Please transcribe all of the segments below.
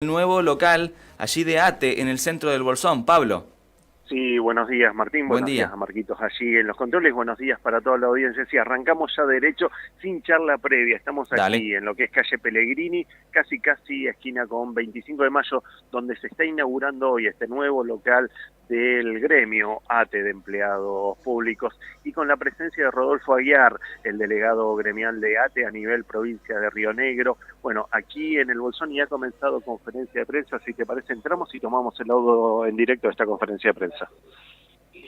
Nuevo local allí de ATE en el centro del Bolsón. Pablo, Sí, buenos días Martín, buen buenos días día. a Marquitos allí en los controles, buenos días para toda la audiencia. Sí, arrancamos ya derecho sin charla previa, estamos Dale. aquí en lo que es calle Pellegrini, casi esquina con 25 de mayo, donde se está inaugurando hoy este nuevo local del gremio ATE de empleados públicos y con la presencia de Rodolfo Aguiar, el delegado gremial de ATE a nivel provincia de Río Negro. Bueno, aquí en el Bolsón ya ha comenzado conferencia de prensa, si te parece entramos y tomamos el audio en directo de esta conferencia de prensa.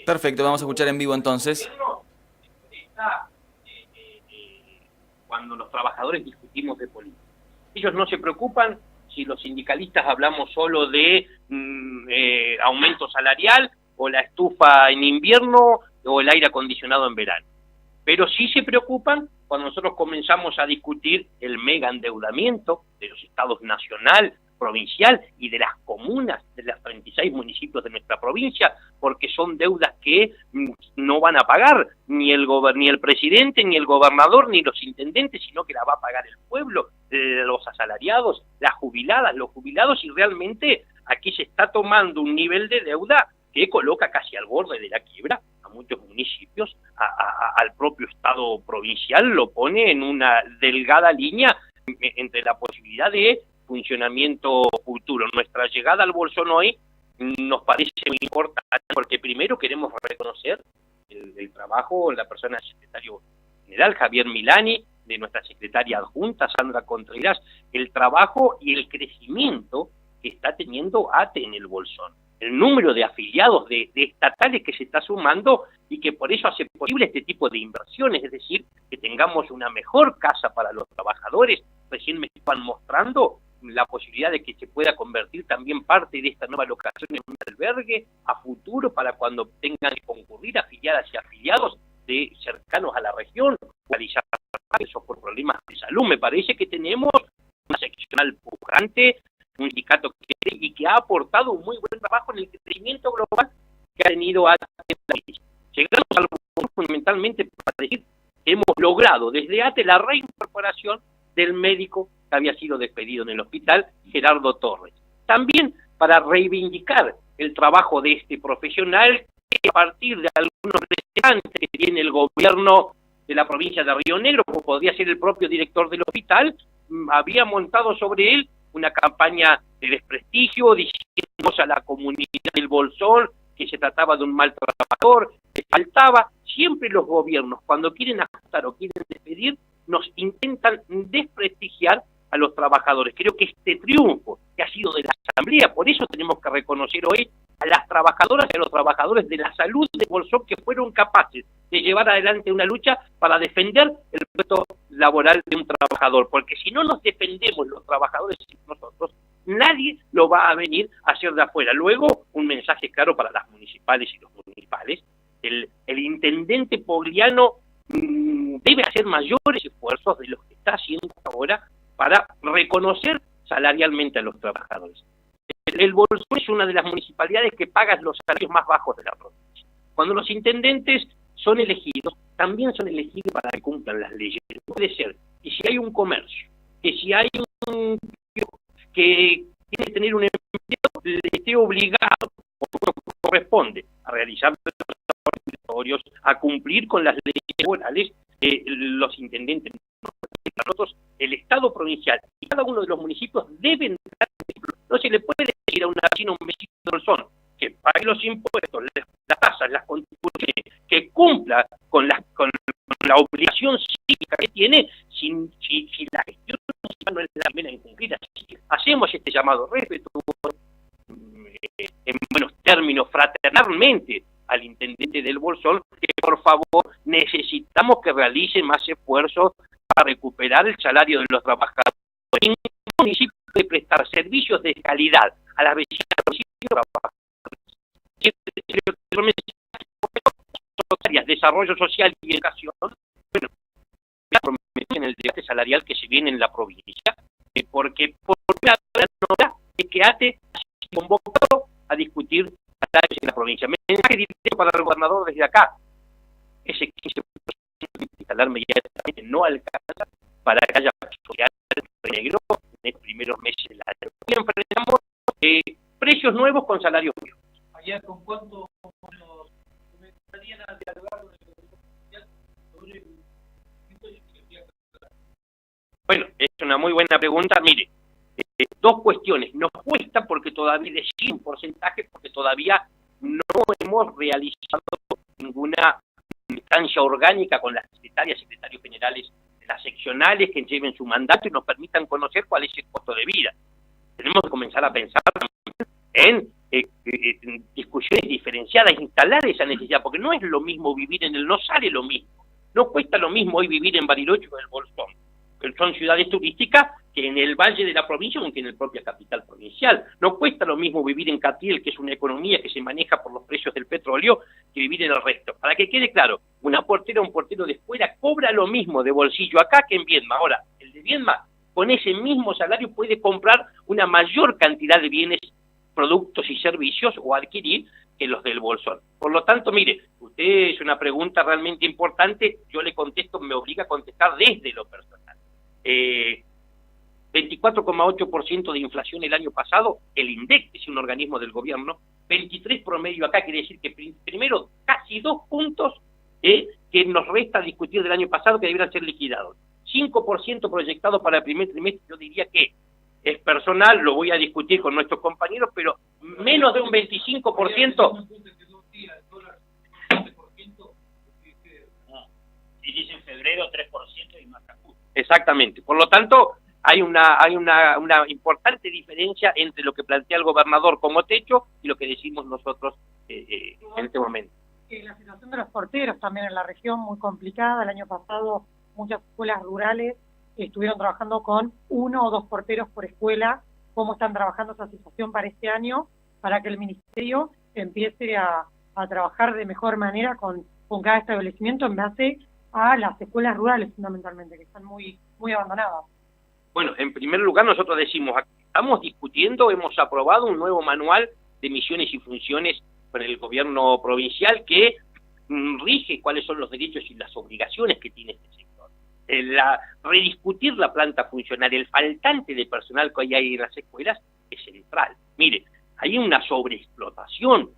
Perfecto, vamos a escuchar en vivo entonces. Cuando los trabajadores discutimos de política. Ellos no se preocupan si los sindicalistas hablamos solo de aumento salarial o la estufa en invierno o el aire acondicionado en verano. Pero sí se preocupan cuando nosotros comenzamos a discutir el mega endeudamiento de los estados nacional, provincial y de las comunas de los 36 municipios de nuestra provincia, porque son deudas que no van a pagar ni el presidente, ni el gobernador, ni los intendentes, sino que la va a pagar el pueblo, los asalariados, las jubiladas, los jubilados, y realmente aquí se está tomando un nivel de deuda que coloca casi al borde de la quiebra a muchos municipios, al propio Estado provincial lo pone en una delgada línea entre la posibilidad de funcionamiento futuro. Nuestra llegada al Bolsón hoy nos parece muy importante porque primero queremos reconocer el trabajo, la persona del secretario general Javier Milani, de nuestra secretaria adjunta Sandra Contreras, el trabajo y el crecimiento que está teniendo ATE en el Bolsón, el número de afiliados de estatales que se está sumando y que por eso hace posible este tipo de inversiones, es decir, que tengamos una mejor casa para los trabajadores. Recién me estaban mostrando la posibilidad de que se pueda convertir también parte de esta nueva locación en un albergue a futuro para cuando tengan que concurrir afiliadas y afiliados de cercanos a la región, realizar eso por problemas de salud. Me parece que tenemos una seccional pujante, un sindicato que y que ha aportado un muy buen trabajo en el crecimiento global que ha tenido ATE en la provincia. Llegamos al punto fundamentalmente para decir que hemos logrado desde ATE la reincorporación del médico que había sido despedido en el hospital, Gerardo Torres. También para reivindicar el trabajo de este profesional que a partir de algunos restaurantes que tiene el gobierno de la provincia de Río Negro, como podría ser el propio director del hospital, había montado sobre él una campaña de desprestigio, diciendo a la comunidad del Bolsón que se trataba de un mal trabajador, que faltaba. Siempre los gobiernos, cuando quieren ajustar o quieren despedir, nos intentan desprestigiar a los trabajadores. Creo que este triunfo que ha sido de la Asamblea, por eso tenemos que reconocer hoy a las trabajadoras y a los trabajadores de la salud de Bolsón que fueron capaces de llevar adelante una lucha para defender el puesto laboral de un trabajador, porque si no nos defendemos los trabajadores y nosotros, nadie lo va a venir a hacer de afuera. Luego, un mensaje claro para las municipales y los municipales: el intendente Pogliano debe hacer mayores esfuerzos de los que está haciendo ahora para reconocer salarialmente a los trabajadores. El Bolsón es una de las municipalidades que paga los salarios más bajos de la provincia. Cuando los intendentes son elegidos, también son elegidos para que cumplan las leyes. No puede ser que si hay un comercio, que si hay un que tiene que tener un empleo, le esté obligado, o corresponde, a realizar los a cumplir con las leyes laborales. Los intendentes, nosotros, el Estado provincial y cada uno de los municipios deben dar ejemplo. No se le puede decir a una vecina, un vecino de Bolsón, que pague los impuestos, las tasas, las contribuciones, que cumpla con la obligación cívica que tiene, si la gestión municipal no es la primera en cumplir. Así que hacemos este llamado respetuoso, en buenos términos, fraternalmente, al intendente del Bolsón, que por favor necesitamos que realice más esfuerzos para recuperar el salario de los trabajadores. En el municipio de prestar servicios de calidad a las vecinas del municipio, desarrollo social y educación. Bueno, ya prometí en el debate salarial que se viene en la provincia, porque por la hora es que ATE ha sido convocado a discutir salarios en la provincia. Mensaje directo para el gobernador desde acá: ese 15% de instalar inmediatamente no alcanza para que haya sociedad negro en los primeros meses del año. Hoy enfrentamos precios nuevos con salarios viejos. Allá, ¿con cuánto nos comenzarían a dialogar con el Consejo Social sobre el tipo de electricidad? Bueno, es una muy buena pregunta. Mire, dos cuestiones. Nos cuesta porque todavía decir un porcentaje, porque todavía no hemos realizado ninguna instancia orgánica con las secretarios generales de las seccionales que lleven su mandato y nos permitan conocer cuál es el costo de vida. Tenemos que comenzar a pensar en discusiones diferenciadas, instalar esa necesidad, porque no es lo mismo vivir no sale lo mismo. No cuesta lo mismo hoy vivir en Bariloche o en el Bolsón, que son ciudades turísticas, que en el valle de la provincia o que en la propia capital provincial. No cuesta lo mismo vivir en Catriel, que es una economía que se maneja por los precios del petróleo, que vivir en el resto. Para que quede claro, una portera o un portero de fuera cobra lo mismo de bolsillo acá que en Viedma. Ahora, el de Viedma, con ese mismo salario, puede comprar una mayor cantidad de bienes, productos y servicios o adquirir que los del Bolsón. Por lo tanto, mire, usted es una pregunta realmente importante, yo le contesto, me obliga a contestar desde lo personal. 24,8% de inflación el año pasado, el INDEC es un organismo del gobierno, 23 promedio acá, quiere decir que primero casi 2 puntos que nos resta discutir del año pasado que debieran ser liquidados. 5% proyectado para el primer trimestre, yo diría que es personal, lo voy a discutir con nuestros compañeros, pero menos de un 25%. Y dice en febrero 3% y más ajuste. Exactamente. Por lo tanto, hay una importante diferencia entre lo que plantea el gobernador como techo y lo que decimos nosotros en este momento. La situación de los porteros también en la región muy complicada. El año pasado muchas escuelas rurales estuvieron trabajando con 1 o 2 porteros por escuela. ¿Cómo están trabajando esa situación para este año? Para que el ministerio empiece a trabajar de mejor manera con cada establecimiento en base a las escuelas rurales fundamentalmente, que están muy abandonadas. Bueno, en primer lugar nosotros decimos, estamos discutiendo, hemos aprobado un nuevo manual de misiones y funciones con el gobierno provincial que rige cuáles son los derechos y las obligaciones que tiene este sector. Rediscutir la planta funcional, el faltante de personal que hay en las escuelas es central. Mire, hay una sobreexplotación.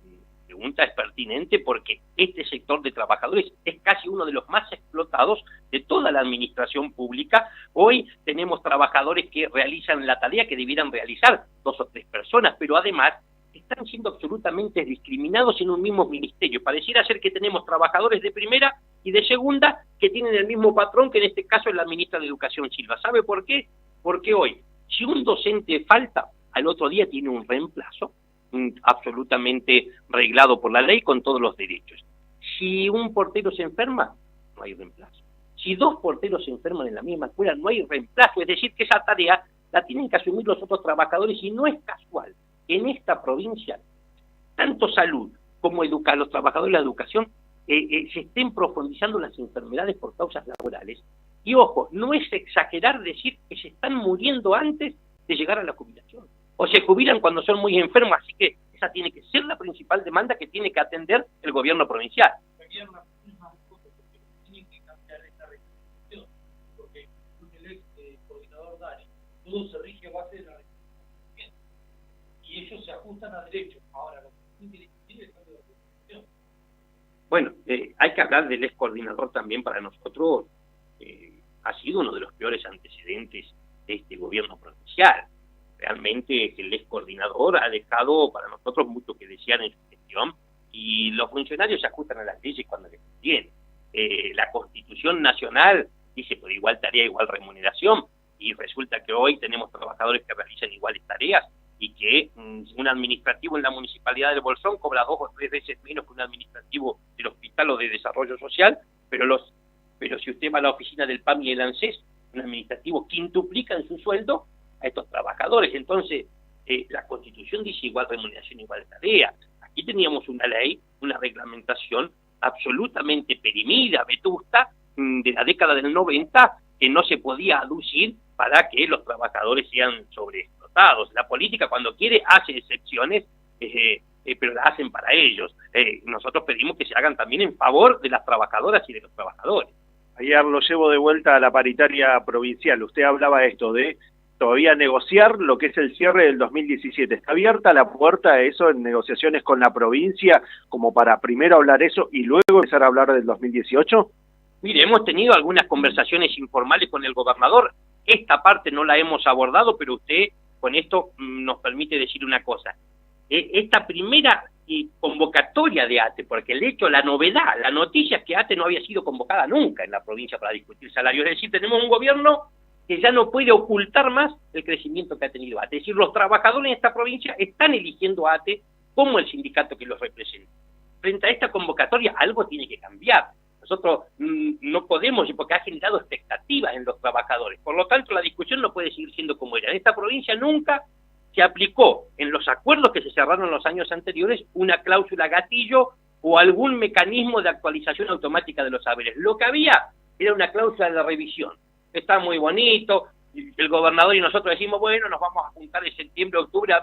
La pregunta es pertinente porque este sector de trabajadores es casi uno de los más explotados de toda la administración pública. Hoy tenemos trabajadores que realizan la tarea que debieran realizar 2 o 3 personas, pero además están siendo absolutamente discriminados en un mismo ministerio. Pareciera ser que tenemos trabajadores de primera y de segunda que tienen el mismo patrón, que en este caso es la ministra de Educación, Silva. ¿Sabe por qué? Porque hoy, si un docente falta, al otro día tiene un reemplazo absolutamente reglado por la ley con todos los derechos. Si un portero se enferma, no hay reemplazo. Si 2 porteros se enferman en la misma escuela, no hay reemplazo. Es decir, que esa tarea la tienen que asumir los otros trabajadores y no es casual que en esta provincia, tanto salud como los trabajadores de la educación, se estén profundizando las enfermedades por causas laborales. Y ojo, no es exagerar decir que se están muriendo antes de llegar a la jubilación. O se jubilan cuando son muy enfermos, así que esa tiene que ser la principal demanda que tiene que atender el gobierno provincial. Tienen que cambiar esta restricción, porque el ex coordinador Dani, todo se rige a base de la restricción. Y ellos se ajustan a derechos. Ahora, lo que tiene que discutir es el cambio de restricción. Bueno, hay que hablar del ex coordinador también. Para nosotros ha sido uno de los peores antecedentes de este gobierno provincial. Realmente el ex coordinador ha dejado para nosotros mucho que desear en su gestión y los funcionarios se ajustan a las leyes cuando les conviene. La Constitución Nacional dice por igual tarea, igual remuneración, y resulta que hoy tenemos trabajadores que realizan iguales tareas y que un administrativo en la Municipalidad del Bolsón cobra 2 o 3 veces menos que un administrativo del Hospital o de Desarrollo Social, pero si usted va a la oficina del PAM y el ANSES, un administrativo quintuplica en su sueldo a estos trabajadores. Entonces, la Constitución dice igual remuneración, igual tarea. Aquí teníamos una ley, una reglamentación absolutamente perimida, vetusta, de la década del 90, que no se podía aducir para que los trabajadores sean sobreexplotados. La política, cuando quiere, hace excepciones, pero las hacen para ellos. Nosotros pedimos que se hagan también en favor de las trabajadoras y de los trabajadores. Ayer lo llevo de vuelta a la paritaria provincial. Usted hablaba esto de todavía negociar lo que es el cierre del 2017. ¿Está abierta la puerta a eso en negociaciones con la provincia, como para primero hablar eso y luego empezar a hablar del 2018? Mire, hemos tenido algunas conversaciones informales con el gobernador. Esta parte no la hemos abordado, pero usted con esto nos permite decir una cosa. Esta primera convocatoria de ATE, porque el hecho, la novedad, la noticia es que ATE no había sido convocada nunca en la provincia para discutir salarios. Es decir, tenemos un gobierno que ya no puede ocultar más el crecimiento que ha tenido ATE. Es decir, los trabajadores en esta provincia están eligiendo a ATE como el sindicato que los representa. Frente a esta convocatoria, algo tiene que cambiar. Nosotros no podemos, porque ha generado expectativas en los trabajadores. Por lo tanto, la discusión no puede seguir siendo como era. En esta provincia nunca se aplicó en los acuerdos que se cerraron en los años anteriores una cláusula gatillo o algún mecanismo de actualización automática de los saberes. Lo que había era una cláusula de revisión. Está muy bonito, el gobernador y nosotros decimos, bueno, nos vamos a juntar en septiembre, octubre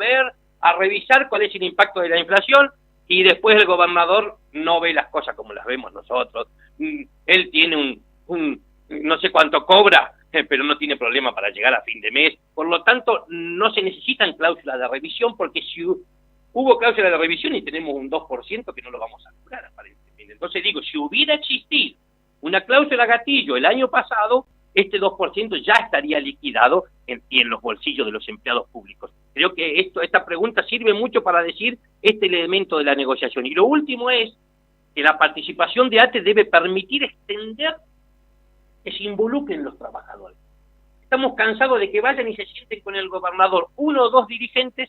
a revisar cuál es el impacto de la inflación, y después el gobernador no ve las cosas como las vemos nosotros. Él tiene no sé cuánto cobra, pero no tiene problema para llegar a fin de mes. Por lo tanto, no se necesitan cláusulas de revisión, porque si hubo cláusulas de revisión y tenemos un 2% que no lo vamos a lograr aparentemente. Entonces digo, si hubiera existido una cláusula gatillo el año pasado, este 2% ya estaría liquidado en los bolsillos de los empleados públicos. Creo que esta pregunta sirve mucho para decir este elemento de la negociación. Y lo último es que la participación de ATE debe permitir extender que se involucren los trabajadores. Estamos cansados de que vayan y se sienten con el gobernador uno o dos dirigentes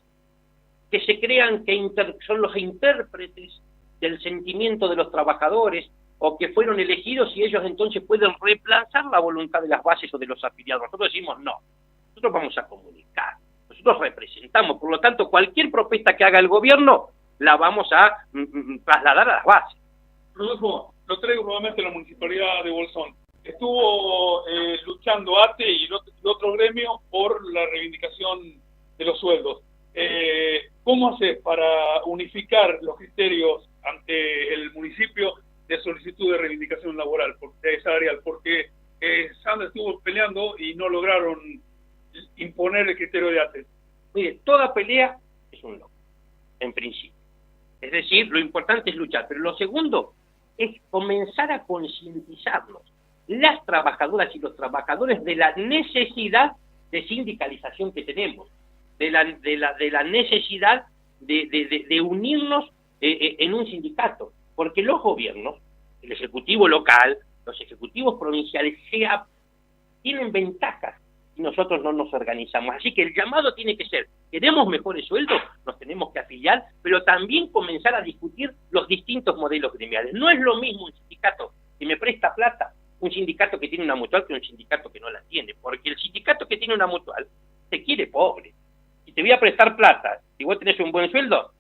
que se crean que son los intérpretes del sentimiento de los trabajadores, o que fueron elegidos y ellos entonces pueden reemplazar la voluntad de las bases o de los afiliados. Nosotros decimos no, nosotros vamos a comunicar, nosotros representamos, por lo tanto cualquier propuesta que haga el gobierno la vamos a trasladar a las bases. Rodolfo, lo traigo nuevamente a la Municipalidad de Bolsón. Estuvo luchando ATE y el otro gremio por la reivindicación de los sueldos. ¿Cómo hace para unificar los criterios ante el municipio de solicitud de reivindicación laboral, salarial? Porque Sandra estuvo peleando y no lograron imponer el criterio de ATE. Mire, toda pelea es un logro, en principio. Es decir, lo importante es luchar, pero lo segundo es comenzar a concientizarnos, las trabajadoras y los trabajadores, de la necesidad de sindicalización que tenemos, de la necesidad de unirnos en un sindicato, porque los gobiernos, el ejecutivo local, los ejecutivos provinciales, tienen ventajas y nosotros no nos organizamos. Así que el llamado tiene que ser, queremos mejores sueldos, nos tenemos que afiliar, pero también comenzar a discutir los distintos modelos gremiales. No es lo mismo un sindicato que me presta plata, un sindicato que tiene una mutual, que un sindicato que no la tiene, porque el sindicato que tiene una mutual te quiere pobre. Si te voy a prestar plata, si vos tenés un buen sueldo,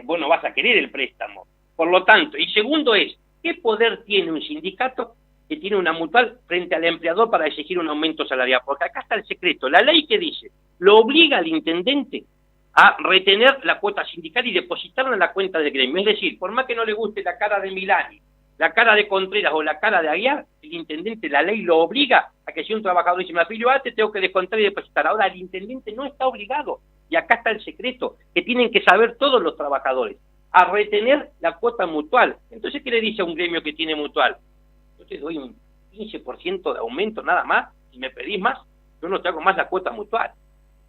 vos no vas a querer el préstamo. Por lo tanto, y segundo es, ¿qué poder tiene un sindicato que tiene una mutual frente al empleador para exigir un aumento salarial? Porque acá está el secreto. La ley que dice, lo obliga al intendente a retener la cuota sindical y depositarla en la cuenta del gremio. Es decir, por más que no le guste la cara de Milani, la cara de Contreras o la cara de Aguiar, el intendente, la ley lo obliga a que si un trabajador dice, me afilio a ATE, tengo que descontar y depositar. Ahora el intendente no está obligado, y acá está el secreto, que tienen que saber todos los trabajadores, a retener la cuota mutual. Entonces, ¿qué le dice a un gremio que tiene mutual? Yo te doy un 15% de aumento nada más, si me pedís más, yo no te hago más la cuota mutual.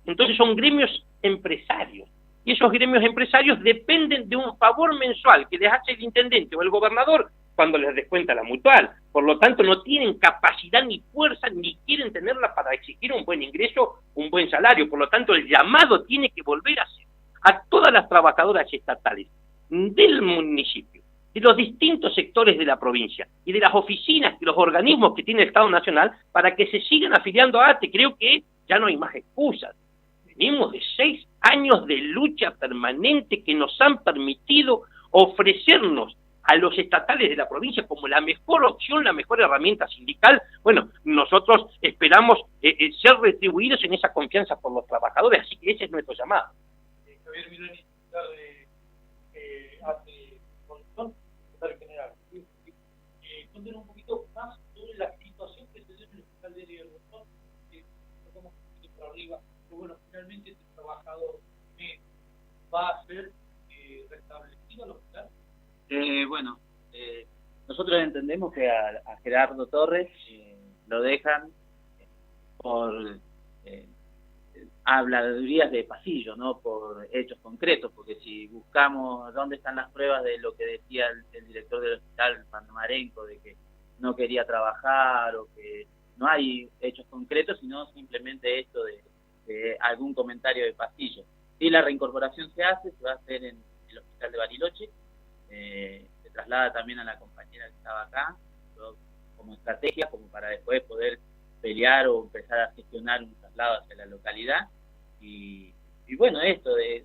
Entonces son gremios empresarios, y esos gremios empresarios dependen de un favor mensual que les hace el intendente o el gobernador cuando les descuenta la mutual. Por lo tanto, no tienen capacidad ni fuerza, ni quieren tenerla para exigir un buen ingreso, un buen salario. Por lo tanto, el llamado tiene que volver a ser a todas las trabajadoras estatales del municipio, de los distintos sectores de la provincia y de las oficinas y los organismos que tiene el Estado Nacional, para que se sigan afiliando a ATE. Creo que ya no hay más excusas. Venimos de 6 años de lucha permanente que nos han permitido ofrecernos a los estatales de la provincia como la mejor opción, la mejor herramienta sindical. Bueno, nosotros esperamos ser retribuidos en esa confianza por los trabajadores, así que ese es nuestro llamado. Javier Milani, titular de ATE Bolsón, secretario general. Cuéntenos un poquito más sobre la situación que se dio en el hospital de Bolsón, arriba, pero bueno, finalmente este trabajador va a ser restablecido al hospital. Bueno, nosotros entendemos que a Gerardo Torres lo dejan por habladurías de pasillo, no por hechos concretos, porque si buscamos dónde están las pruebas de lo que decía el director del hospital Panamarenco, de que no quería trabajar o que no hay hechos concretos, sino simplemente esto de algún comentario de pasillo. Si la reincorporación se va a hacer en el hospital de Bariloche, se traslada también a la compañera que estaba acá, como estrategia, como para después poder pelear o empezar a gestionar un traslado hacia la localidad. Y bueno,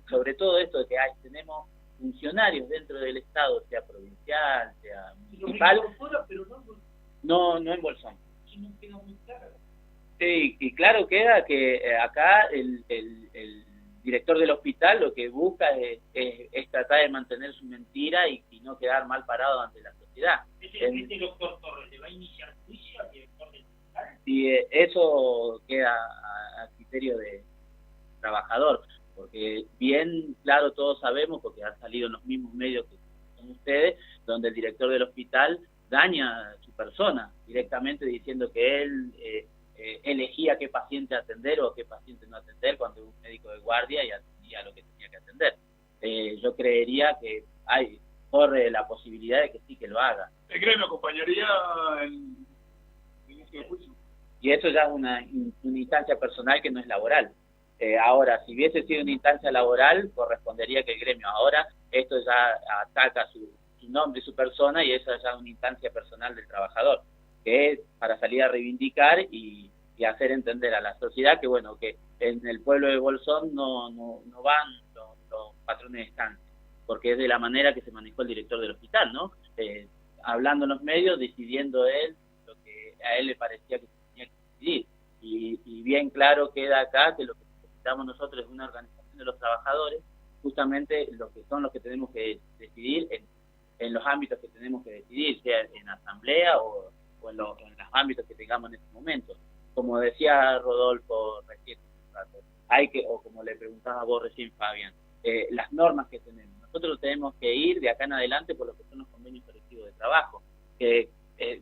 sobre todo esto de que tenemos funcionarios dentro del Estado, sea provincial, sea municipal, pero no en Bolsón. no queda muy claro. Sí, y claro queda que acá el director del hospital lo que busca es tratar de mantener su mentira y no quedar mal parado ante la sociedad. ¿Este doctor Torres le va a iniciar juicio al director del hospital? Y eso queda a criterio de trabajador, porque bien claro todos sabemos, porque han salido en los mismos medios que son ustedes, donde el director del hospital daña a su persona directamente diciendo que él elegía qué paciente atender o qué paciente no atender cuando era un médico de guardia y atendía lo que tenía que atender. Yo creería que corre la posibilidad de que sí que lo haga. ¿El gremio acompañaría en este juicio? Y eso ya es una instancia personal que no es laboral. Ahora, si hubiese sido una instancia laboral, correspondería que el gremio. Ahora, esto ya ataca su nombre y su persona, y eso ya es una instancia personal del trabajador, que es para salir a reivindicar y hacer entender a la sociedad que, bueno, que en el pueblo de Bolsón no van los patrones de estancia, porque es de la manera que se manejó el director del hospital, ¿no? Hablando en los medios, decidiendo él lo que a él le parecía que se tenía que decidir. Y bien claro queda acá que lo que necesitamos nosotros es una organización de los trabajadores, justamente los que tenemos que decidir en los ámbitos que tenemos que decidir, sea en asamblea o en los ámbitos que tengamos en este momento. Como decía Rodolfo recién, o como le preguntaba vos recién, Fabián, las normas que tenemos. Nosotros tenemos que ir de acá en adelante por lo que son los convenios colectivos de trabajo, que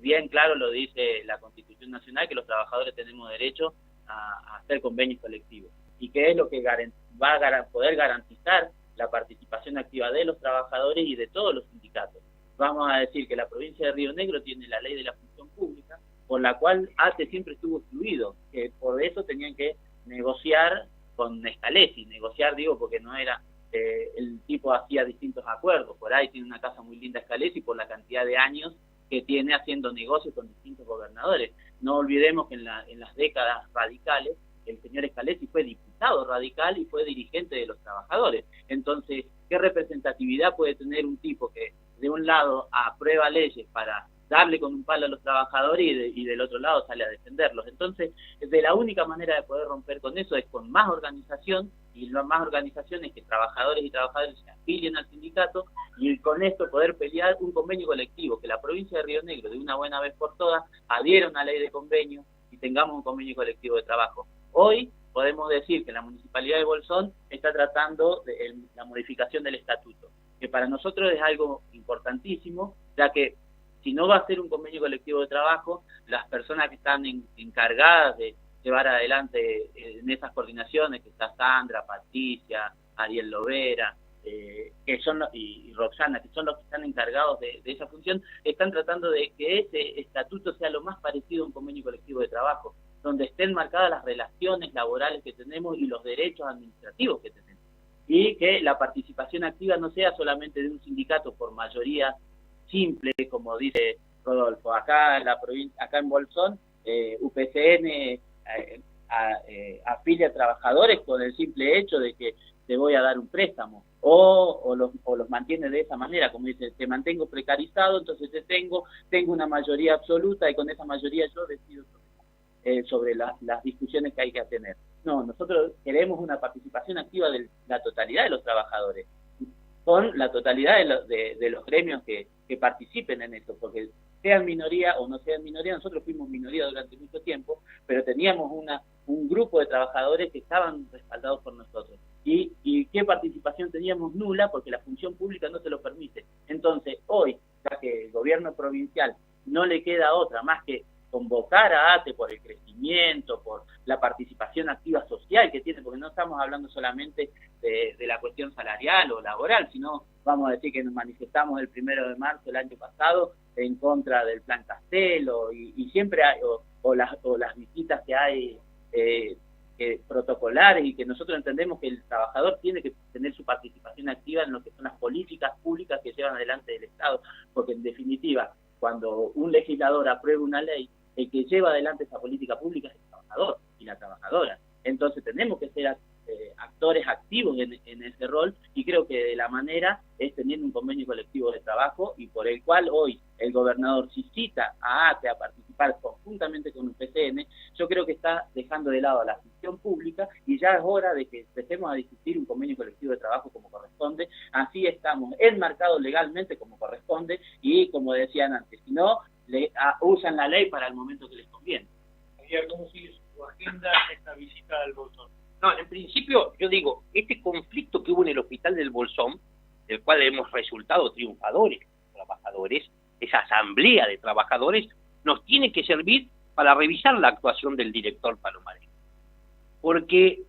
bien claro lo dice la Constitución Nacional, que los trabajadores tenemos derecho a hacer convenios colectivos, y que es lo que va a poder garantizar la participación activa de los trabajadores y de todos los sindicatos. Vamos a decir que la provincia de Río Negro tiene la ley de la función pública, por la cual ATE siempre estuvo excluido, que por eso tenían que negociar con Scalesi. Negociar, digo, porque no era, el tipo hacía distintos acuerdos. Por ahí tiene una casa muy linda Scalesi por la cantidad de años que tiene haciendo negocios con distintos gobernadores. No olvidemos que en las décadas radicales el señor Scalesi fue diputado radical y fue dirigente de los trabajadores. Entonces, ¿qué representatividad puede tener un tipo que de un lado aprueba leyes para darle con un palo a los trabajadores y del otro lado sale a defenderlos? Entonces, de la única manera de poder romper con eso es con más organización, y más organización es que trabajadores y trabajadoras se afilien al sindicato, y con esto poder pelear un convenio colectivo, que la provincia de Río Negro, de una buena vez por todas, adhiera a una ley de convenio y tengamos un convenio colectivo de trabajo. Hoy podemos decir que la Municipalidad de Bolsón está tratando de la modificación del estatuto, que para nosotros es algo importantísimo, ya que si no va a ser un convenio colectivo de trabajo, las personas que están encargadas de llevar adelante en esas coordinaciones, que está Sandra, Patricia, Ariel Lovera, que son y Roxana, que son los que están encargados de esa función, están tratando de que ese estatuto sea lo más parecido a un convenio colectivo de trabajo, donde estén marcadas las relaciones laborales que tenemos y los derechos administrativos que tenemos, y que la participación activa no sea solamente de un sindicato por mayoría simple, como dice Rodolfo. Acá en Bolsón, UPCN afilia a trabajadores con el simple hecho de que te voy a dar un préstamo, o los mantiene de esa manera, como dice, te mantengo precarizado, entonces tengo una mayoría absoluta, y con esa mayoría yo decido sobre las discusiones que hay que tener. No, nosotros queremos una participación activa de la totalidad de los trabajadores, con la totalidad de los gremios que participen en esto, porque sean minoría o no sean minoría, nosotros fuimos minoría durante mucho tiempo, pero teníamos un grupo de trabajadores que estaban respaldados por nosotros. ¿Y qué participación teníamos? Nula, porque la función pública no se lo permite. Entonces, hoy, ya que el gobierno provincial no le queda otra más que convocar a ATE por el crecimiento, por la participación activa social que tiene, porque no estamos hablando solamente de la cuestión salarial o laboral, sino vamos a decir que nos manifestamos el 1 de marzo del año pasado en contra del Plan Castelo, y siempre hay, o las visitas que hay protocolares, y que nosotros entendemos que el trabajador tiene que tener su participación activa en lo que son las políticas públicas que llevan adelante del Estado, porque en definitiva, cuando un legislador aprueba una ley, el que lleva adelante esa política pública es el trabajador y la trabajadora. Entonces tenemos que ser actores activos en ese rol, y creo que de la manera es teniendo un convenio colectivo de trabajo, y por el cual hoy el gobernador, si cita a ATE a participar conjuntamente con un PCN, yo creo que está dejando de lado la función pública, y ya es hora de que empecemos a discutir un convenio colectivo de trabajo como corresponde. Así estamos enmarcados legalmente como corresponde, y como decían antes, si no, usan la ley para el momento que les conviene. Javier, ¿cómo sigue su agenda esta visita al Bolsón? No, en principio, yo digo, este conflicto que hubo en el hospital del Bolsón, del cual hemos resultado triunfadores, trabajadores, esa asamblea de trabajadores, nos tiene que servir para revisar la actuación del director Palomarenco. Porque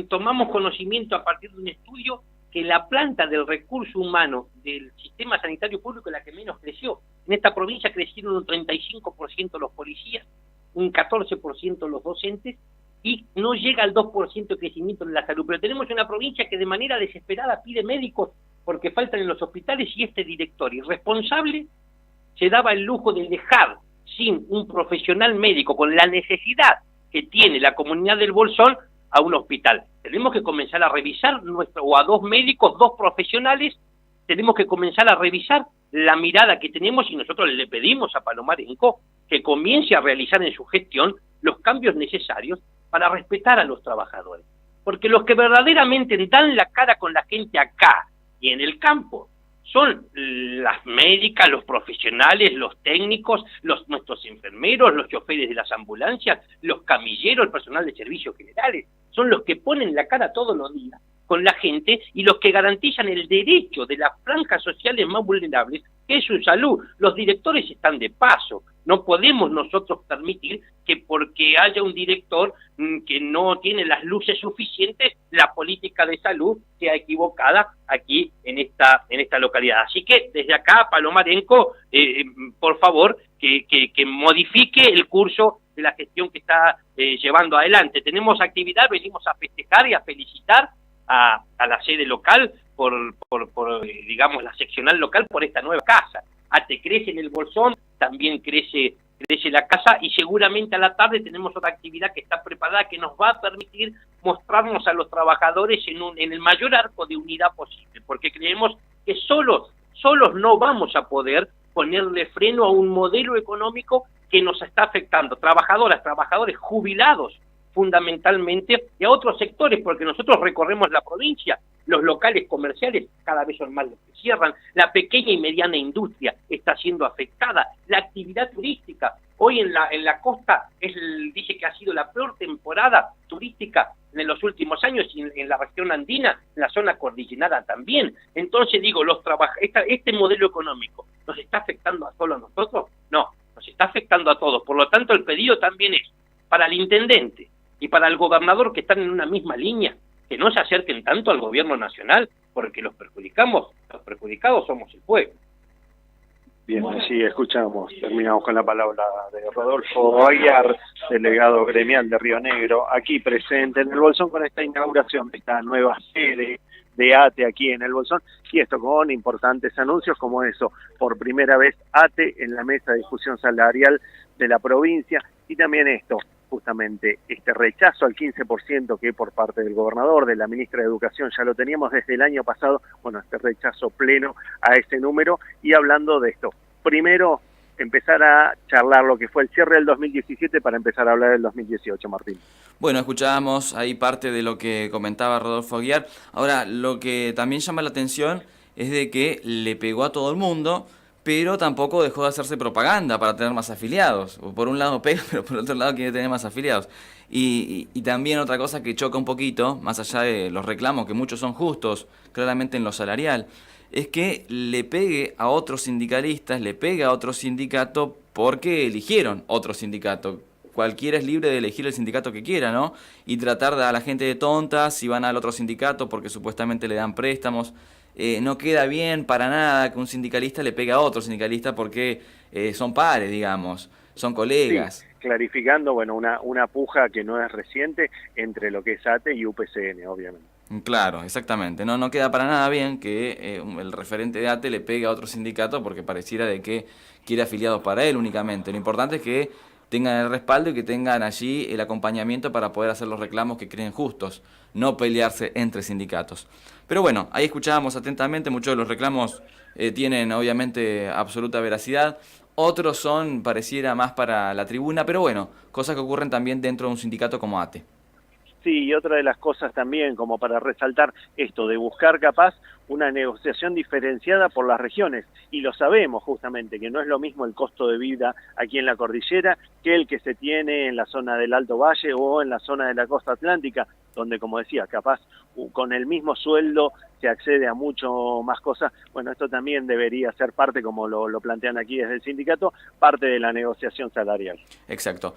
tomamos conocimiento a partir de un estudio que la planta del recurso humano del sistema sanitario público es la que menos creció. En esta provincia crecieron un 35% los policías, un 14% los docentes, y no llega al 2% de crecimiento en la salud. Pero tenemos una provincia que de manera desesperada pide médicos porque faltan en los hospitales, y este director irresponsable se daba el lujo de dejar sin un profesional médico con la necesidad que tiene la comunidad del Bolsón a un hospital. Tenemos que comenzar a revisar o a 2 médicos, 2 profesionales, tenemos que comenzar a revisar la mirada que tenemos, y nosotros le pedimos a Palomarenco que comience a realizar en su gestión los cambios necesarios para respetar a los trabajadores. Porque los que verdaderamente dan la cara con la gente acá y en el campo son las médicas, los profesionales, los técnicos, nuestros enfermeros, los choferes de las ambulancias, los camilleros, el personal de servicios generales. Son los que ponen la cara todos los días con la gente, y los que garantizan el derecho de las franjas sociales más vulnerables, que es su salud. Los directores están de paso. No podemos nosotros permitir que porque haya un director que no tiene las luces suficientes, la política de salud sea equivocada aquí en esta localidad. Así que desde acá, Palomarenco, por favor, que modifique el curso de la gestión que está llevando adelante. Tenemos actividad, venimos a festejar y a felicitar a la sede local por digamos, la seccional local por esta nueva casa. ATE crece en el Bolsón, también crece la casa, y seguramente a la tarde tenemos otra actividad que está preparada que nos va a permitir mostrarnos a los trabajadores en el mayor arco de unidad posible, porque creemos que solos no vamos a poder ponerle freno a un modelo económico que nos está afectando, trabajadoras, trabajadores, jubilados fundamentalmente, y a otros sectores, porque nosotros recorremos la provincia, los locales comerciales cada vez son más los que cierran, la pequeña y mediana industria está siendo afectada, la actividad turística, hoy en la costa dice que ha sido la peor temporada turística en los últimos años, y en la región andina, en la zona cordillerana también. Entonces digo, este modelo económico, ¿nos está afectando a solo a nosotros? No, nos está afectando a todos. Por lo tanto, el pedido también es para el intendente y para el gobernador, que están en una misma línea, que no se acerquen tanto al gobierno nacional, porque los perjudicados somos el pueblo. Bien, así escuchamos. Terminamos con la palabra de Rodolfo Aguiar, delegado gremial de Río Negro, aquí presente en el Bolsón con esta inauguración de esta nueva sede de ATE aquí en el Bolsón, y esto con importantes anuncios como eso, por primera vez ATE en la mesa de discusión salarial de la provincia, y también esto, justamente este rechazo al 15% que por parte del gobernador, de la ministra de Educación, ya lo teníamos desde el año pasado, bueno, este rechazo pleno a ese número. Y hablando de esto, primero empezar a charlar lo que fue el cierre del 2017 para empezar a hablar del 2018, Martín. Bueno, escuchábamos ahí parte de lo que comentaba Rodolfo Aguiar. Ahora, lo que también llama la atención es de que le pegó a todo el mundo, pero tampoco dejó de hacerse propaganda para tener más afiliados. Por un lado pega, pero por otro lado quiere tener más afiliados. Y también otra cosa que choca un poquito, más allá de los reclamos, que muchos son justos, claramente en lo salarial, es que le pegue a otros sindicalistas, le pegue a otro sindicato porque eligieron otro sindicato. Cualquiera es libre de elegir el sindicato que quiera, ¿no? Y tratar a la gente de tontas si van al otro sindicato porque supuestamente le dan préstamos. No queda bien para nada que un sindicalista le pegue a otro sindicalista porque son pares, digamos, son colegas. Sí, clarificando, bueno, una puja que no es reciente entre lo que es ATE y UPCN, obviamente. Claro, exactamente. No queda para nada bien que el referente de ATE le pegue a otro sindicato porque pareciera de que quiere afiliados para él únicamente. Lo importante es que tengan el respaldo y que tengan allí el acompañamiento para poder hacer los reclamos que creen justos, no pelearse entre sindicatos. Pero bueno, ahí escuchábamos atentamente, muchos de los reclamos tienen obviamente absoluta veracidad, otros son, pareciera, más para la tribuna, pero bueno, cosas que ocurren también dentro de un sindicato como ATE. Sí, y otra de las cosas también, como para resaltar esto, de buscar capaz una negociación diferenciada por las regiones, y lo sabemos justamente, que no es lo mismo el costo de vida aquí en la cordillera que el que se tiene en la zona del Alto Valle o en la zona de la costa atlántica, donde, como decía, capaz con el mismo sueldo se accede a mucho más cosas. Bueno, esto también debería ser parte, como lo plantean aquí desde el sindicato, parte de la negociación salarial. Exacto.